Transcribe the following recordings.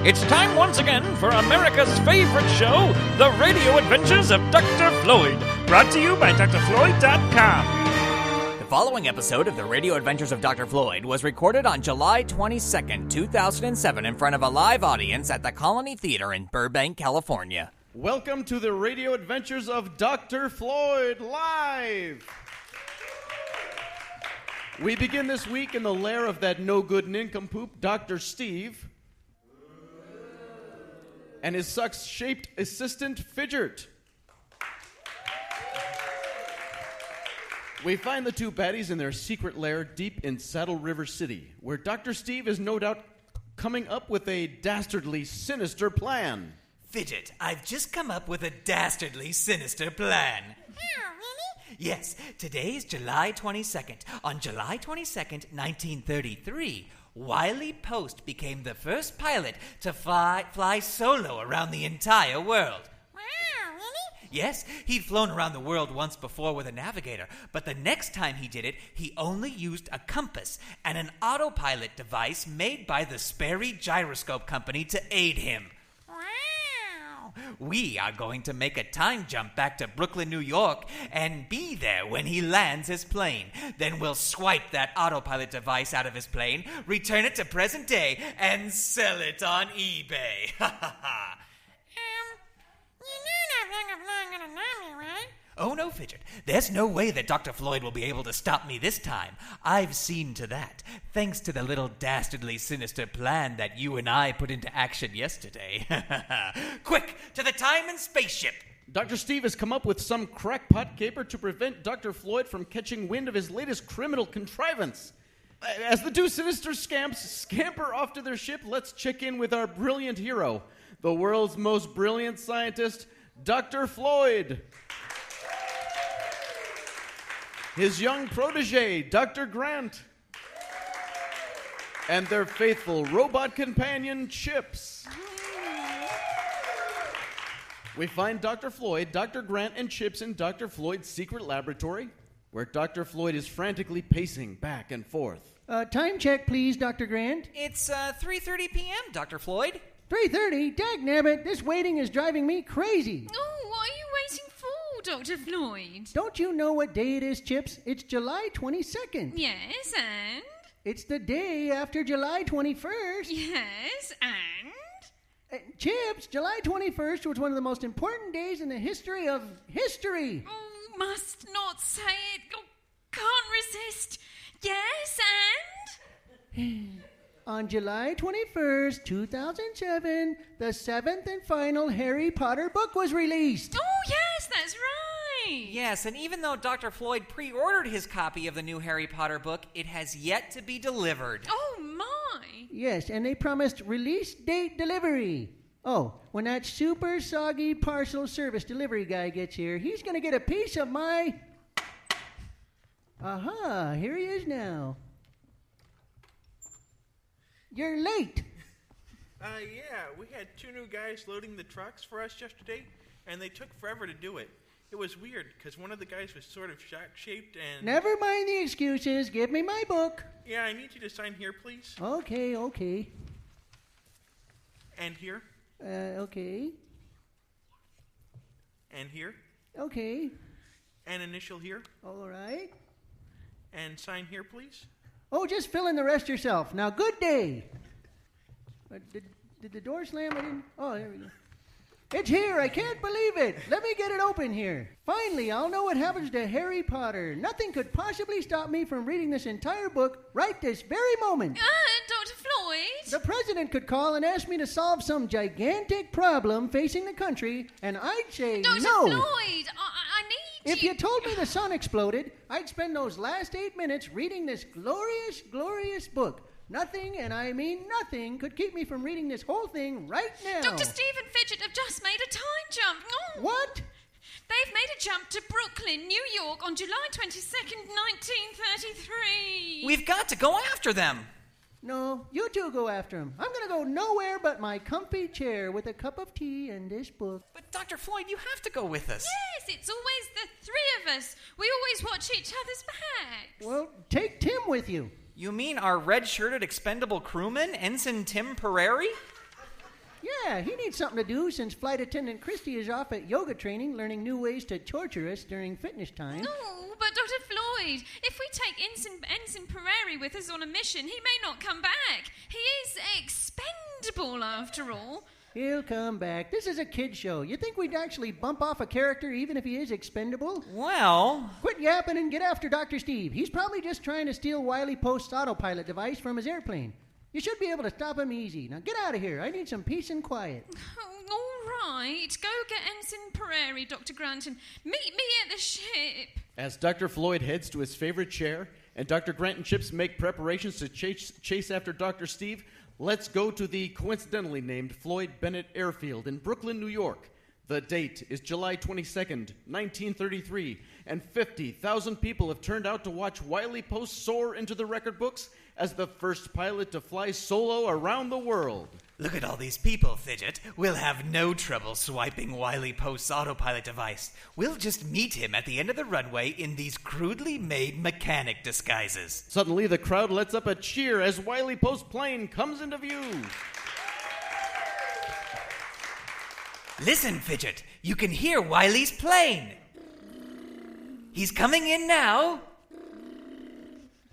It's time once again for America's favorite show, The Radio Adventures of Dr. Floyd, brought to you by drfloyd.com. The following episode of The Radio Adventures of Dr. Floyd was recorded on July 22nd, 2007 in front of a live audience at the Colony Theater in Burbank, California. Welcome to The Radio Adventures of Dr. Floyd, live! We begin this week in the lair of that no-good nincompoop, Dr. Steve, and his suck-shaped assistant, Fidget. We find the two baddies in their secret lair deep in Saddle River City, where Dr. Steve is no doubt coming up with a dastardly sinister plan. Fidget, I've just come up with a dastardly sinister plan. Oh, really? Yes, today is July 22nd. On July 22nd, 1933, Wiley Post became the first pilot to fly solo around the entire world. Wow, really? Yes, he'd flown around the world once before with a navigator, but the next time he did it, he only used a compass and an autopilot device made by the Sperry Gyroscope Company to aid him. We are going to make a time jump back to Brooklyn, New York, and be there when he lands his plane. Then we'll swipe that autopilot device out of his plane, return it to present day, and sell it on eBay. You're not flying on an army, right? Oh, no, Fidget. There's no way that Dr. Floyd will be able to stop me this time. I've seen to that, thanks to the little dastardly sinister plan that you and I put into action yesterday. Quick, to the time and spaceship! Dr. Steve has come up with some crackpot caper to prevent Dr. Floyd from catching wind of his latest criminal contrivance. As the two sinister scamps scamper off to their ship, let's check in with our brilliant hero, the world's most brilliant scientist, Dr. Floyd. His young protege, Dr. Grant, and their faithful robot companion, Chips. We find Dr. Floyd, Dr. Grant, and Chips in Dr. Floyd's secret laboratory, where Dr. Floyd is frantically pacing back and forth. Time check, please, Dr. Grant. It's 3:30 p.m., Dr. Floyd. 3:30? Dagnabbit, this waiting is driving me crazy. Oh, what are you waiting for, Dr. Floyd? Don't you know what day it is, Chips? It's July 22nd. Yes, and? It's the day after July 21st. Yes, and? Chips, July 21st was one of the most important days in the history of history. Oh, must not say it. Oh, can't resist. Yes, and? On July 21st, 2007, the seventh and final Harry Potter book was released. Oh, yes, that's right. Yes, and even though Dr. Floyd pre-ordered his copy of the new Harry Potter book, it has yet to be delivered. Oh, my. Yes, and they promised release date delivery. Oh, when that super soggy parcel service delivery guy gets here, he's going to get a piece of my... Aha, here he is now. You're late. Yeah, we had two new guys loading the trucks for us yesterday, and they took forever to do it. It was weird, because one of the guys was sort of shack-shaped and... Never mind the excuses. Give me my book. Yeah, I need you to sign here, please. Okay. And here. Okay. And here. Okay. And initial here. All right. And sign here, please. Oh, just fill in the rest yourself. Now, good day. Did the door slam? I didn't... Oh, there we go. It's here. I can't believe it. Let me get it open here. Finally, I'll know what happens to Harry Potter. Nothing could possibly stop me from reading this entire book right this very moment. Dr. Floyd? The president could call and ask me to solve some gigantic problem facing the country, and I'd say Dr. no. Floyd, I need If you told me the sun exploded, I'd spend those last 8 minutes reading this glorious, glorious book. Nothing, and I mean nothing, could keep me from reading this whole thing right now. Dr. Steve and Fidget have just made a time jump. Oh. What? They've made a jump to Brooklyn, New York on July 22nd, 1933. We've got to go after them. No, you two go after him. I'm going to go nowhere but my comfy chair with a cup of tea and this book. But Dr. Floyd, you have to go with us. Yes, it's always the three of us. We always watch each other's backs. Well, take Tim with you. You mean our red-shirted expendable crewman, Ensign Tim Pereri? Yeah, he needs something to do since Flight Attendant Christy is off at yoga training learning new ways to torture us during fitness time. No, but Dr. Floyd, if we take Ensign Prairie with us on a mission, he may not come back. He is expendable, after all. He'll come back. This is a kid show. You think we'd actually bump off a character even if he is expendable? Well... Quit yapping and get after Dr. Steve. He's probably just trying to steal Wiley Post's autopilot device from his airplane. You should be able to stop him easy. Now get out of here. I need some peace and quiet. Oh, all right. Go get Ensign Prairie, Dr. Grant, and meet me at the ship. As Dr. Floyd heads to his favorite chair, and Dr. Grant and Chips make preparations to chase after Dr. Steve, let's go to the coincidentally named Floyd Bennett Airfield in Brooklyn, New York. The date is July 22nd, 1933, and 50,000 people have turned out to watch Wiley Post soar into the record books as the first pilot to fly solo around the world. Look at all these people, Fidget. We'll have no trouble swiping Wiley Post's autopilot device. We'll just meet him at the end of the runway in these crudely made mechanic disguises. Suddenly, the crowd lets up a cheer as Wiley Post's plane comes into view. Listen, Fidget. You can hear Wiley's plane. He's coming in now.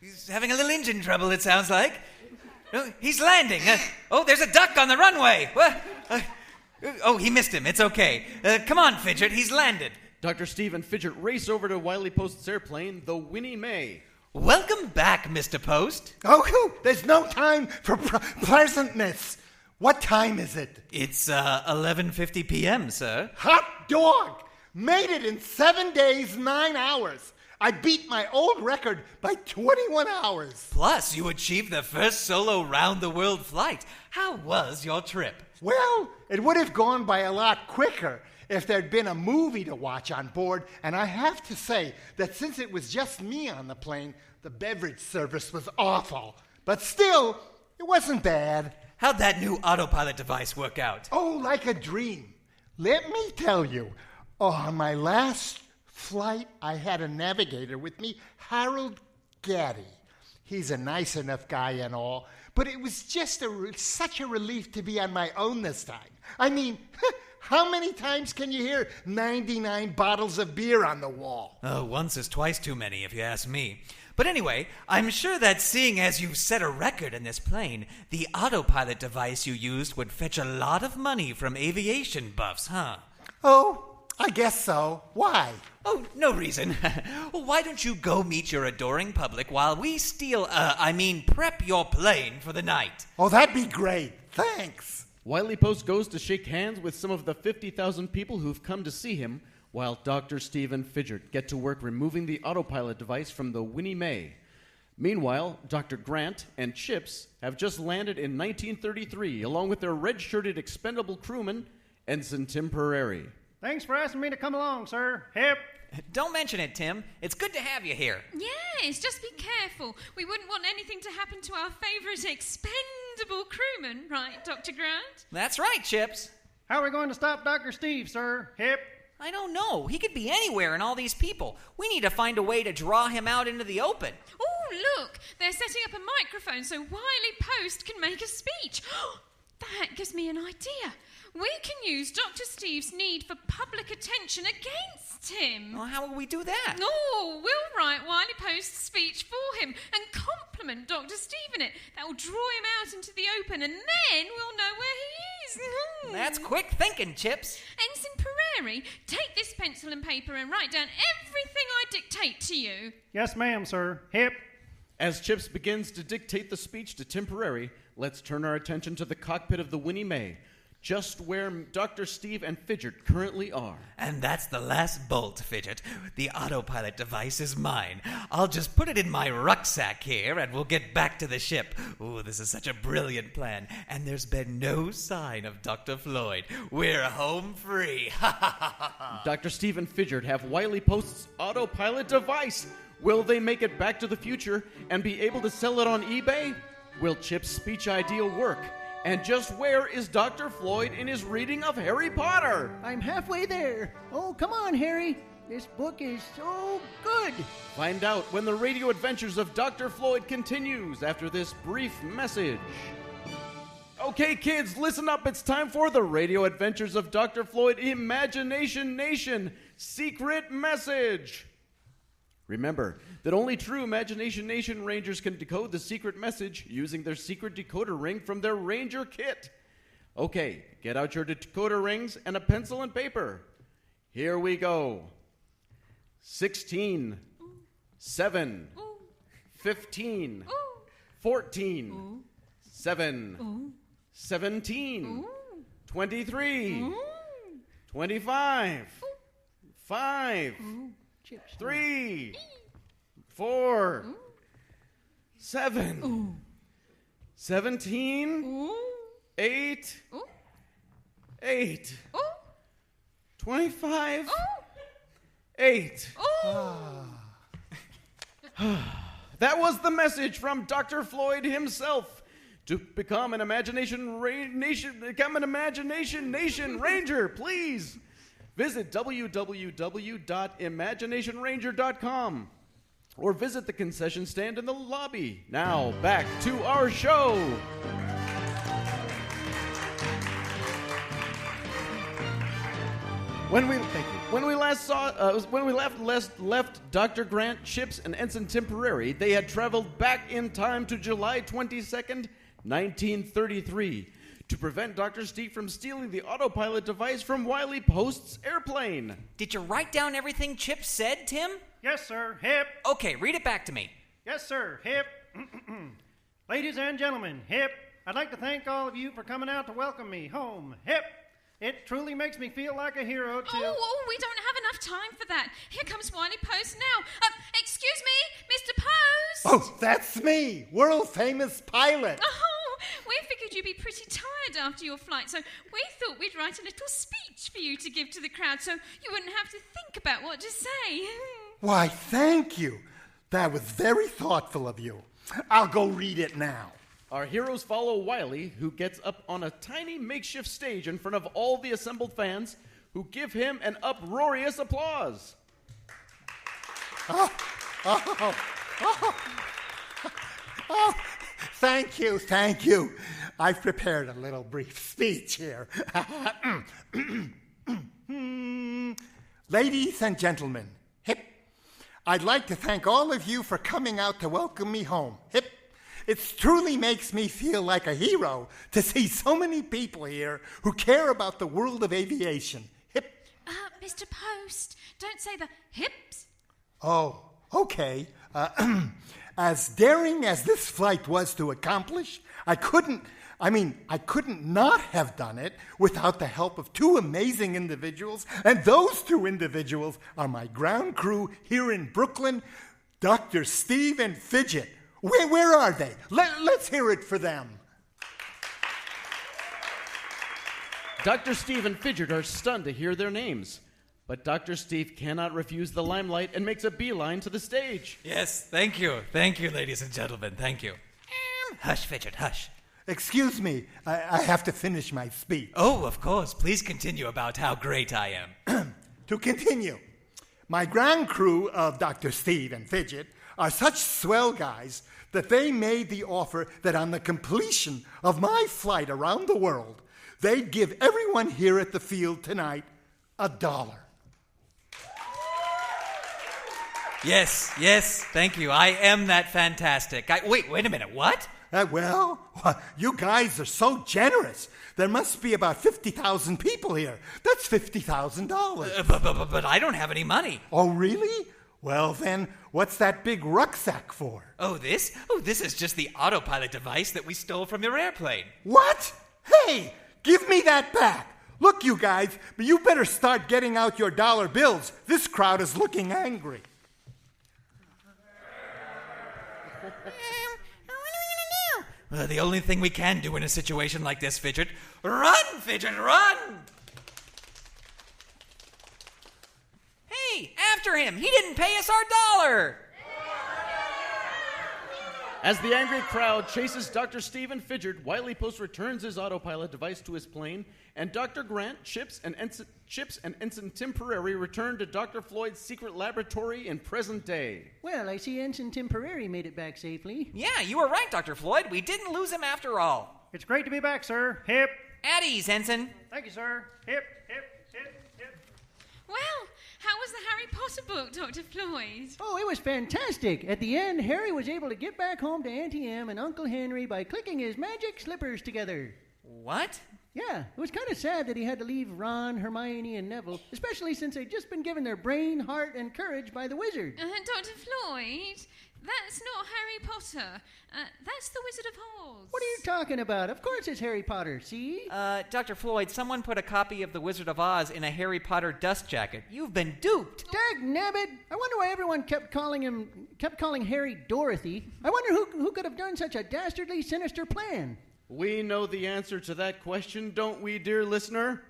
He's having a little engine trouble, it sounds like. Oh, he's landing. There's a duck on the runway. He missed him. It's okay. Come on, Fidget. He's landed. Dr. Steve and Fidget race over to Wiley Post's airplane, the Winnie Mae. Welcome back, Mr. Post. Oh, there's no time for pleasantness. What time is it? It's 11:50 p.m., sir. Hot dog! Made it in 7 days, 9 hours. I beat my old record by 21 hours. Plus, you achieved the first solo round-the-world flight. How was your trip? Well, it would have gone by a lot quicker if there'd been a movie to watch on board, and I have to say that since it was just me on the plane, the beverage service was awful. But still, it wasn't bad. How'd that new autopilot device work out? Oh, like a dream. Let me tell you, on my last flight, I had a navigator with me, Harold Gaddy. He's a nice enough guy and all, but it was just such a relief to be on my own this time. I mean, how many times can you hear 99 bottles of beer on the wall? Oh, once is twice too many, if you ask me. But anyway, I'm sure that seeing as you've set a record in this plane, the autopilot device you used would fetch a lot of money from aviation buffs, huh? Oh, I guess so. Why? Oh, no reason. Well, why don't you go meet your adoring public while we prep your plane for the night? Oh, that'd be great. Thanks. Wiley Post goes to shake hands with some of the 50,000 people who've come to see him, while Dr. Steve and Fidget get to work removing the autopilot device from the Winnie Mae. Meanwhile, Dr. Grant and Chips have just landed in 1933, along with their red-shirted expendable crewman, Ensign Tim Prairie. Thanks for asking me to come along, sir. Hip. Don't mention it, Tim. It's good to have you here. Yes, just be careful. We wouldn't want anything to happen to our favourite expendable crewman, right, Dr. Grant? That's right, Chips. How are we going to stop Dr. Steve, sir? Hip. I don't know. He could be anywhere in all these people. We need to find a way to draw him out into the open. Oh, look, they're setting up a microphone so Wiley Post can make a speech. That gives me an idea. We can use Dr. Steve's need for public attention against him. Well, how will we do that? Oh, we'll write Wiley Post's speech for him and compliment Dr. Steve in it. That will draw him out into the open, and then we'll know where he is. That's quick thinking, Chips. Ensign Prairie, take this pencil and paper and write down everything I dictate to you. Yes, ma'am, sir. Hip. As Chips begins to dictate the speech to Tim Prairie, let's turn our attention to the cockpit of the Winnie Mae, just where Dr. Steve and Fidget currently are. And that's the last bolt, Fidget. The autopilot device is mine. I'll just put it in my rucksack here, and we'll get back to the ship. Ooh, this is such a brilliant plan. And there's been no sign of Dr. Floyd. We're home free. Dr. Steve and Fidget have Wiley Post's autopilot device. Will they make it back to the future and be able to sell it on eBay? Will Chip's speech idea work? And just where is Dr. Floyd in his reading of Harry Potter? I'm halfway there. Oh, come on, Harry. This book is so good. Find out when the radio adventures of Dr. Floyd continues after this brief message. Okay, kids, listen up. It's time for the radio adventures of Dr. Floyd Imagination Nation Secret Message. Remember that only true Imagination Nation Rangers can decode the secret message using their secret decoder ring from their Ranger kit. Okay, get out your decoder rings and a pencil and paper. Here we go. 16, 7, 15, 14, 7, 17, 23, 25, 5, 3, 4, 7, 17, 8, 25, 8. That was the message from Dr. Floyd himself. To become an Imagination Nation Ranger, please visit www.imaginationranger.com or visit the concession stand in the lobby. Now, back to our show. When we left Dr. Grant, Chips, and Ensign Temporary, they had traveled back in time to July 22nd, 1933, to prevent Dr. Steve from stealing the autopilot device from Wiley Post's airplane. Did you write down everything Chip said, Tim? Yes, sir. Hip. Okay, read it back to me. Yes, sir. Hip. Ladies and gentlemen, hip. I'd like to thank all of you for coming out to welcome me home. Hip. It truly makes me feel like a hero to... Oh, we don't have enough time for that. Here comes Wiley Post now. Excuse me, Mr. Post. Oh, that's me, world-famous pilot. Oh, we figured you'd be pretty tired after your flight, so we thought we'd write a little speech for you to give to the crowd so you wouldn't have to think about what to say. Why, thank you. That was very thoughtful of you. I'll go read it now. Our heroes follow Wiley, who gets up on a tiny makeshift stage in front of all the assembled fans, who give him an uproarious applause. Oh, thank you. I've prepared a little brief speech here. Ladies and gentlemen, hip, I'd like to thank all of you for coming out to welcome me home. Hip. It truly makes me feel like a hero to see so many people here who care about the world of aviation. Hip. Mr. Post, don't say the hips. Oh, okay. As daring as this flight was to accomplish, I couldn't not have done it without the help of two amazing individuals, and those two individuals are my ground crew here in Brooklyn, Dr. Steve and Fidget. Where are they? Let's hear it for them. Dr. Steve and Fidget are stunned to hear their names. But Dr. Steve cannot refuse the limelight and makes a beeline to the stage. Yes, thank you. Thank you, ladies and gentlemen. Thank you. Hush, Fidget, hush. Excuse me, I have to finish my speech. Oh, of course. Please continue about how great I am. To continue, my ground crew of Dr. Steve and Fidget are such swell guys that they made the offer that on the completion of my flight around the world, they'd give everyone here at the field tonight $1. Yes, thank you. I am that fantastic. Wait a minute, what? Well, you guys are so generous. There must be about 50,000 people here. That's $50,000. But I don't have any money. Oh, really? Well, then, what's that big rucksack for? Oh, this? Oh, this is just the autopilot device that we stole from your airplane. What? Hey, give me that back. Look, you guys, but you better start getting out your dollar bills. This crowd is looking angry. What are we going to do? The only thing we can do in a situation like this, Fidget. Run, Fidget, run! Hey, after him! He didn't pay us our $1! As the angry crowd chases Dr. Steve and Fidget, Wiley Post returns his autopilot device to his plane, and Dr. Grant, Chips, and Ensign Temporary return to Dr. Floyd's secret laboratory in present day. Well, I see Ensign Temporary made it back safely. Yeah, you were right, Dr. Floyd. We didn't lose him after all. It's great to be back, sir. Hip. At ease, Ensign. Thank you, sir. Hip, hip, hip, hip. Well, how was the Harry Potter book, Dr. Floyd? Oh, it was fantastic. At the end, Harry was able to get back home to Auntie Em and Uncle Henry by clicking his magic slippers together. What? Yeah, it was kind of sad that he had to leave Ron, Hermione, and Neville, especially since they'd just been given their brain, heart, and courage by the wizard. Dr. Floyd, that's not Harry Potter. That's the Wizard of Oz. What are you talking about? Of course it's Harry Potter, see? Dr. Floyd, someone put a copy of The Wizard of Oz in a Harry Potter dust jacket. You've been duped. Dagnabbit! I wonder why everyone kept calling Harry Dorothy. I wonder who could have done such a dastardly, sinister plan. We know the answer to that question, don't we, dear listener?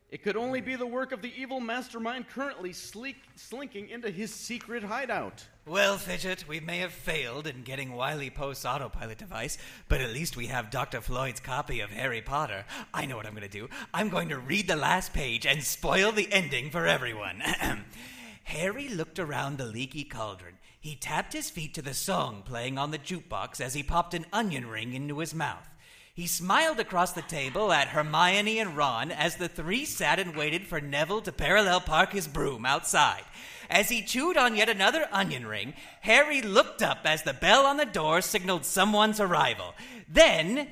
It could only be the work of the evil mastermind currently slinking into his secret hideout. Well, Fidget, we may have failed in getting Wiley Post's autopilot device, but at least we have Dr. Floyd's copy of Harry Potter. I know what I'm going to do. I'm going to read the last page and spoil the ending for everyone. Harry looked around the leaky cauldron. He tapped his feet to the song playing on the jukebox as he popped an onion ring into his mouth. He smiled across the table at Hermione and Ron as the three sat and waited for Neville to parallel park his broom outside. As he chewed on yet another onion ring, Harry looked up as the bell on the door signaled someone's arrival. Then...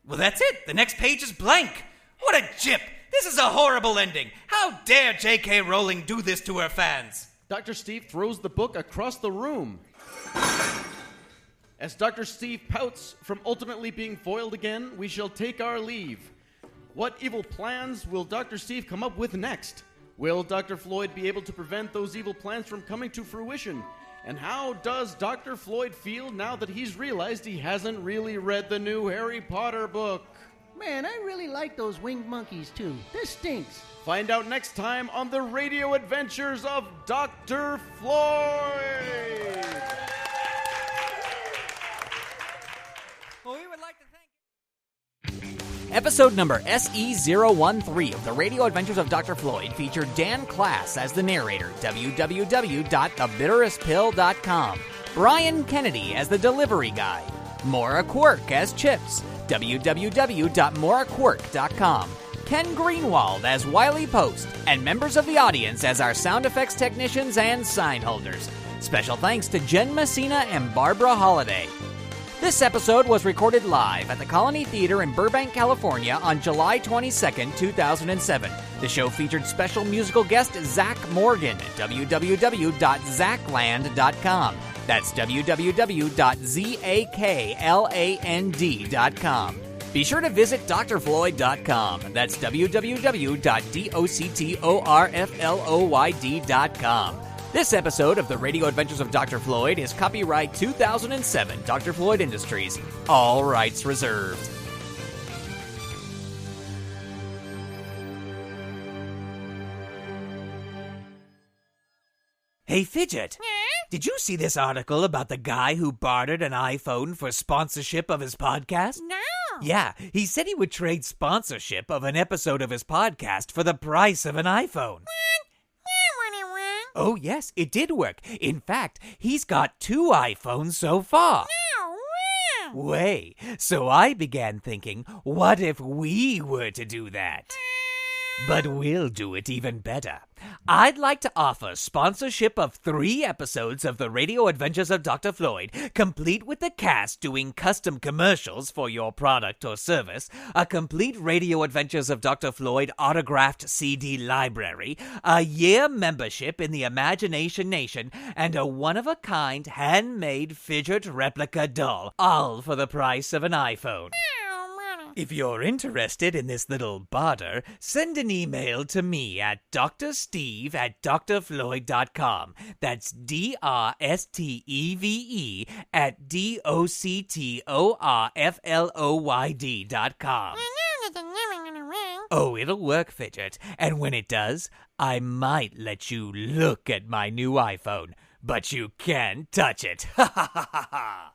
Well, that's it. The next page is blank. What a jip. This is a horrible ending. How dare J.K. Rowling do this to her fans? Dr. Steve throws the book across the room. As Dr. Steve pouts from ultimately being foiled again, we shall take our leave. What evil plans will Dr. Steve come up with next? Will Dr. Floyd be able to prevent those evil plans from coming to fruition? And how does Dr. Floyd feel now that he's realized he hasn't really read the new Harry Potter book? Man, I really like those winged monkeys, too. This stinks. Find out next time on the radio adventures of Dr. Floyd! Well, we would like to thank... Episode number SE013 of the Radio Adventures of Dr. Floyd featured Dan Klass as the narrator, www.thebitterestpill.com, Brian Kennedy as the delivery guy, Moira Quirk as Chips, www.moiraquirk.com, Ken Greenwald as Wiley Post, and members of the audience as our sound effects technicians and sign holders. Special thanks to Jen Messina and Barbara Holliday. This episode was recorded live at the Colony Theater in Burbank, California on July 22nd, 2007. The show featured special musical guest Zach Morgan at www.zachland.com. That's www.zakland.com. Be sure to visit drfloyd.com. That's www.doctorfloyd.com. This episode of the Radio Adventures of Dr. Floyd is copyright 2007, Dr. Floyd Industries. All rights reserved. Hey, Fidget. Did you see this article about the guy who bartered an iPhone for sponsorship of his podcast? No. Yeah, he said he would trade sponsorship of an episode of his podcast for the price of an iPhone. Oh, yes, it did work. In fact, he's got 2 iPhones so far. No way. Way. So I began thinking, what if we were to do that? But we'll do it even better. I'd like to offer sponsorship of 3 episodes of the Radio Adventures of Dr. Floyd, complete with the cast doing custom commercials for your product or service, a complete Radio Adventures of Dr. Floyd autographed CD library, a year membership in the Imagination Nation, and a one-of-a-kind handmade fidget replica doll, all for the price of an iPhone. If you're interested in this little barter, send an email to me at drsteve@drfloyd.com. That's DRSTEVE at DOCTORFLOYD.com. Oh, it'll work, Fidget. And when it does, I might let you look at my new iPhone. But you can't touch it. Ha ha ha ha ha.